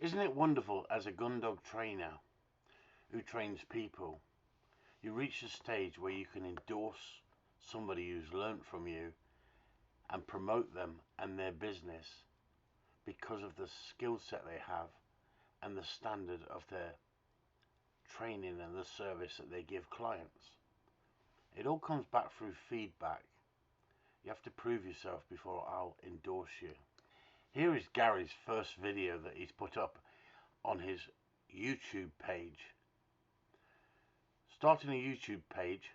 Isn't it wonderful as a gun dog trainer who trains people, you reach a stage where you can endorse somebody who's learnt from you and promote them and their business because of the skill set they have and the standard of their training and the service that they give clients. It all comes back through feedback. You have to prove yourself before I'll endorse you. Here is Gary's first video that he's put up on his YouTube page. Starting a YouTube page,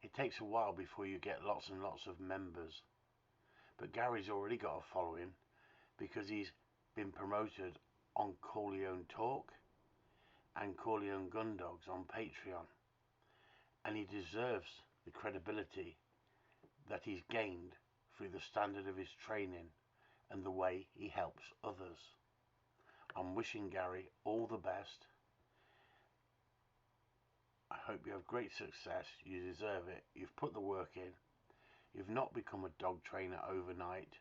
it takes a while before you get lots and lots of members. But Gary's already got a following because he's been promoted on Corleone Talk and Corleone Gun Dogs on Patreon. And he deserves the credibility that he's gained through the standard of his training and the way he helps others. I'm wishing Gary all the best. I hope you have great success. You deserve it. You've put the work in. You've not become a dog trainer overnight.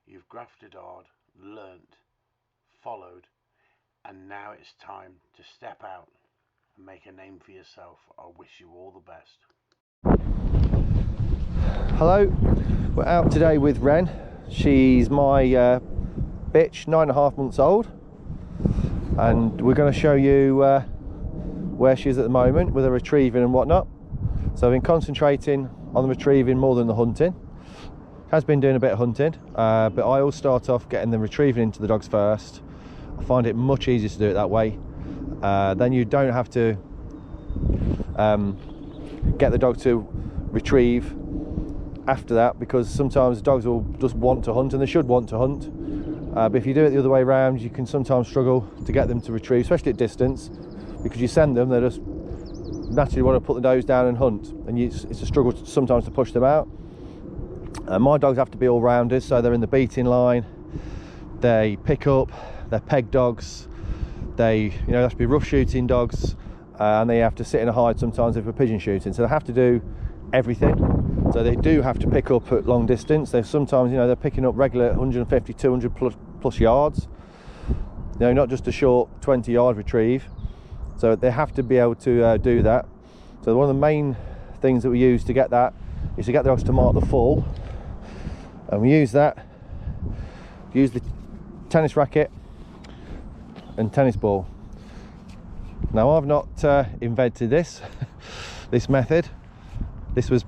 You've grafted hard, learnt, followed, and now it's time to step out and make a name for yourself. I wish you all the best. Hello, we're out today with Ren. She's my bitch, 9.5 months old, and we're going to show you where she is at the moment with her retrieving and whatnot. So I've been concentrating on the retrieving more than the hunting. Has been doing a bit of hunting, but I always start off getting the retrieving into the dogs first. I find it much easier to do it that way. Then you don't have to get the dog to retrieve after that, because sometimes dogs will just want to hunt, and they should want to hunt. But if you do it the other way around, you can sometimes struggle to get them to retrieve, especially at distance, because you send them, they just naturally want to put the nose down and hunt, and it's a struggle sometimes to push them out. My dogs have to be all-rounders, so they're in the beating line, they pick up, they're peg dogs, they have to be rough shooting dogs, and they have to sit in a hide sometimes if we're pigeon shooting, so they have to do everything. So they do have to pick up at long distance. They sometimes, they're picking up regular 150, 200 plus yards, not just a short 20-yard retrieve. So they have to be able to do that. So one of the main things that we use to get that is to get the dogs to mark the full, and we use that. Use the tennis racket and tennis ball. Now I've not invented this this method. This was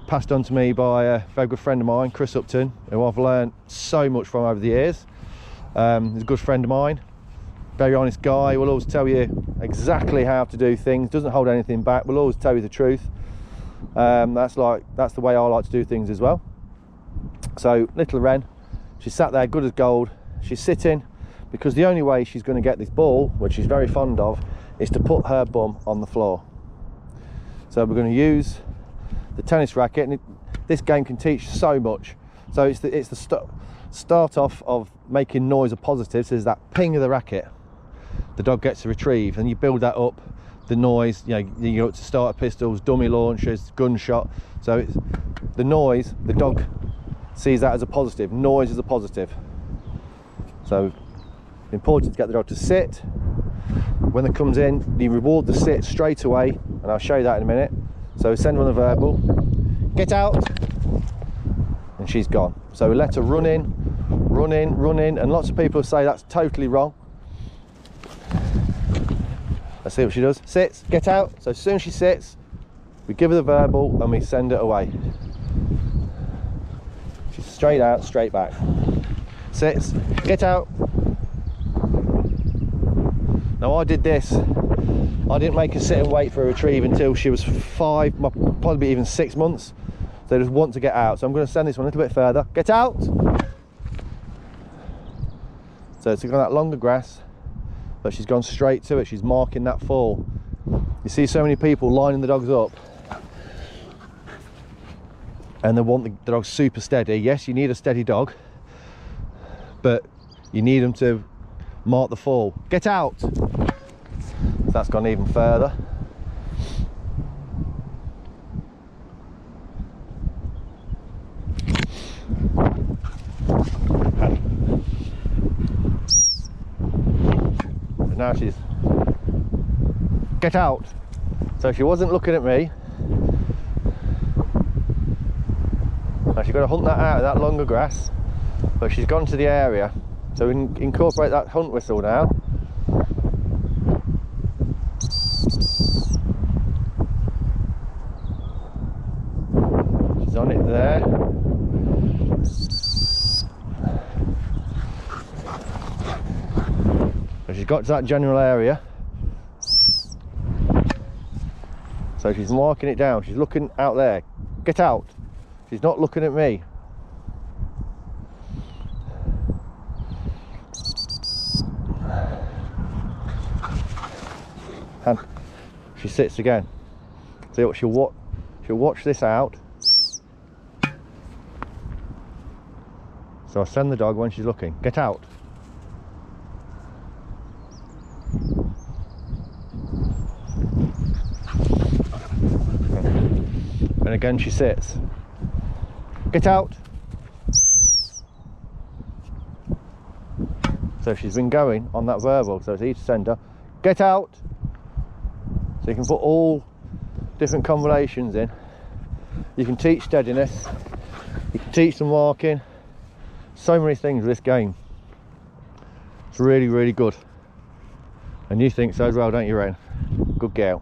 passed on to me by a very good friend of mine, Chris Upton, who I've learned so much from over the years. He's a good friend of mine, very honest guy, will always tell you exactly how to do things, doesn't hold anything back, will always tell you the truth. That's the way I like to do things as well. So little Ren, she's sat there good as gold. She's sitting because the only way she's going to get this ball, which she's very fond of, is to put her bum on the floor. So we're going to use the tennis racket, and this game can teach so much. So it's the start off of making noise a positive. So there's that ping of the racket, the dog gets to retrieve, and you build that up, the noise, you go up to starter pistols, dummy launchers, gunshot. So it's the noise, the dog sees that as a positive. Noise is a positive. So important to get the dog to sit. When it comes in, you reward the sit straight away, and I'll show you that in a minute. So send her on a verbal, get out, and she's gone. So we let her run in, and lots of people say that's totally wrong. Let's see what she does. Sits, get out. So as soon as she sits, we give her the verbal and we send her away. She's straight out, straight back. Sits, get out. Now I did this. I didn't make her sit and wait for a retrieve until she was 5, probably even 6 months. They just want to get out. So I'm going to send this one a little bit further. Get out! So it's got that longer grass, but she's gone straight to it. She's marking that fall. You see so many people lining the dogs up, and they want the dog super steady. Yes, you need a steady dog, but you need them to mark the fall. Get out! So that's gone even further. now she's... Get out! So she wasn't looking at me. Now she's got to hunt that out of that longer grass, but she's gone to the area. So we can incorporate that hunt whistle now. She's on it there. So she's got to that general area. So she's marking it down. She's looking out there. Get out. She's not looking at me. And she sits again. See what she'll watch this out. So I send the dog when she's looking. Get out. And again she sits. Get out. So she's been going on that verbal, so it's easy to send her. Get out. So you can put all different combinations in. You can teach steadiness. You can teach them walking. So many things with this game. It's really, really good. And you think so as well, don't you, Ren? Good girl.